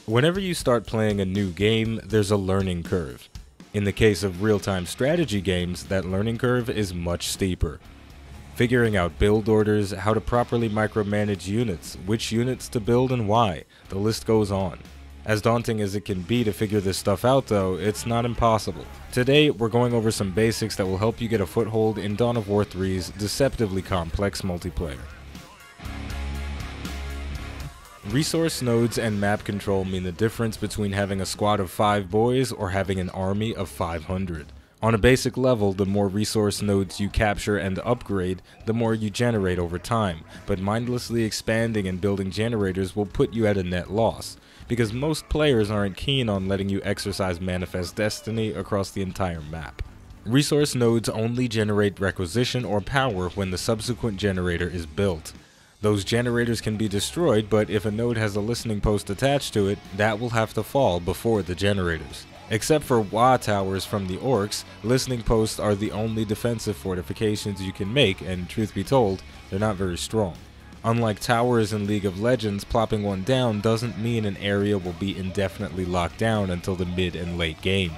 Whenever you start playing a new game, there's a learning curve. In the case of real-time strategy games, that learning curve is much steeper. Figuring out build orders, how to properly micromanage units, which units to build and why, the list goes on. As daunting as it can be to figure this stuff out though, it's not impossible. Today, we're going over some basics that will help you get a foothold in Dawn of War 3's deceptively complex multiplayer. Resource nodes and map control mean the difference between having a squad of 5 boys or having an army of 500. On a basic level, the more resource nodes you capture and upgrade, the more you generate over time, but mindlessly expanding and building generators will put you at a net loss, because most players aren't keen on letting you exercise Manifest Destiny across the entire map. Resource nodes only generate requisition or power when the subsequent generator is built. Those generators can be destroyed, but if a node has a listening post attached to it, that will have to fall before the generators. Except for Wa towers from the orcs, listening posts are the only defensive fortifications you can make, and truth be told, they're not very strong. Unlike towers in League of Legends, plopping one down doesn't mean an area will be indefinitely locked down until the mid and late game.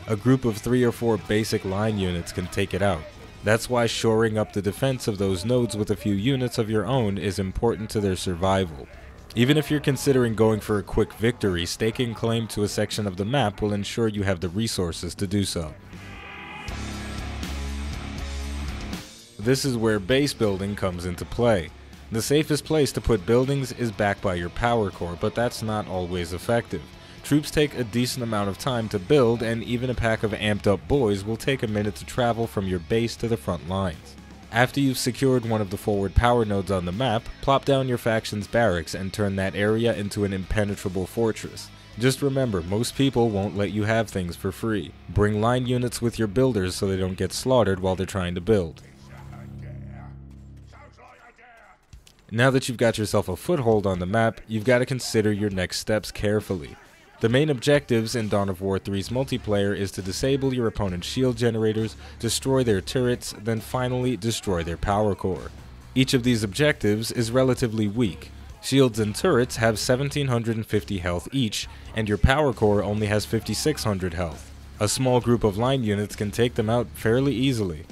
A group of 3 or 4 basic line units can take it out. That's why shoring up the defense of those nodes with a few units of your own is important to their survival. Even if you're considering going for a quick victory, staking claim to a section of the map will ensure you have the resources to do so. This is where base building comes into play. The safest place to put buildings is back by your power core, but that's not always effective. Troops take a decent amount of time to build, and even a pack of amped up boys will take a minute to travel from your base to the front lines. After you've secured one of the forward power nodes on the map, plop down your faction's barracks and turn that area into an impenetrable fortress. Just remember, most people won't let you have things for free. Bring line units with your builders so they don't get slaughtered while they're trying to build. Now that you've got yourself a foothold on the map, you've got to consider your next steps carefully. The main objectives in Dawn of War 3's multiplayer is to disable your opponent's shield generators, destroy their turrets, then finally destroy their power core. Each of these objectives is relatively weak. Shields and turrets have 1750 health each, and your power core only has 5600 health. A small group of line units can take them out fairly easily.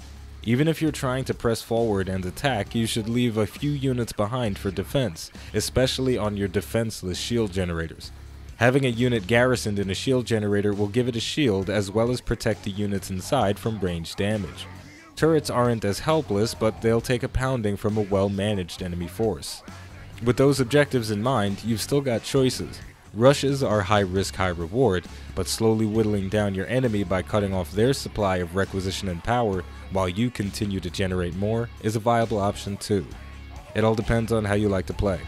Even if you're trying to press forward and attack, you should leave a few units behind for defense, especially on your defenseless shield generators. Having a unit garrisoned in a shield generator will give it a shield as well as protect the units inside from ranged damage. Turrets aren't as helpless, but they'll take a pounding from a well-managed enemy force. With those objectives in mind, you've still got choices. Rushes are high risk, high reward, but slowly whittling down your enemy by cutting off their supply of requisition and power while you continue to generate more is a viable option too. It all depends on how you like to play.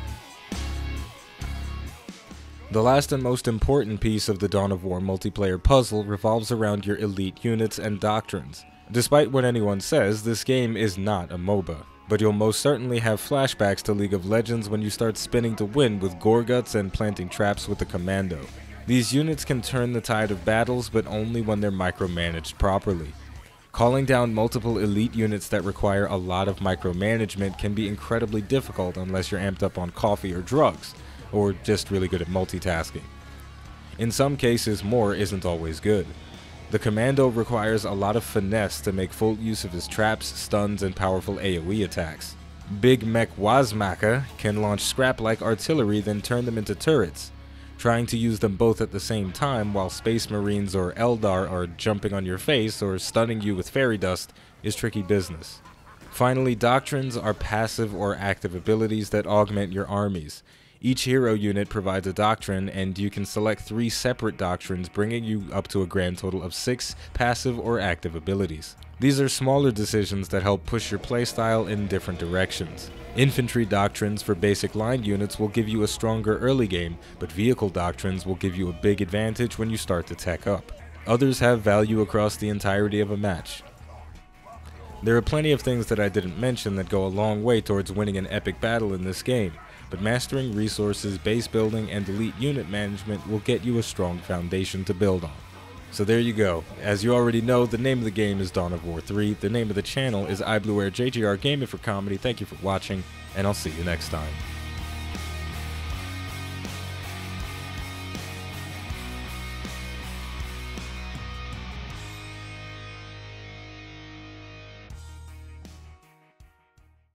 The last and most important piece of the Dawn of War multiplayer puzzle revolves around your elite units and doctrines. Despite what anyone says, this game is not a MOBA, but you'll most certainly have flashbacks to League of Legends when you start spinning to win with gore guts and planting traps with the commando. These units can turn the tide of battles, but only when they're micromanaged properly. Calling down multiple elite units that require a lot of micromanagement can be incredibly difficult unless you're amped up on coffee or drugs, or just really good at multitasking. In some cases, more isn't always good. The commando requires a lot of finesse to make full use of his traps, stuns, and powerful AoE attacks. Big Mech Wazmaka can launch scrap-like artillery, then turn them into turrets. Trying to use them both at the same time while Space Marines or Eldar are jumping on your face or stunning you with fairy dust is tricky business. Finally, Doctrines are passive or active abilities that augment your armies. Each hero unit provides a doctrine, and you can select 3 separate doctrines, bringing you up to a grand total of 6 passive or active abilities. These are smaller decisions that help push your playstyle in different directions. Infantry doctrines for basic line units will give you a stronger early game, but vehicle doctrines will give you a big advantage when you start to tech up. Others have value across the entirety of a match. There are plenty of things that I didn't mention that go a long way towards winning an epic battle in this game, but mastering resources, base building, and elite unit management will get you a strong foundation to build on. So there you go. As you already know, the name of the game is Dawn of War 3. The name of the channel is iBluairJgR Gaming for Comedy. Thank you for watching, and I'll see you next time.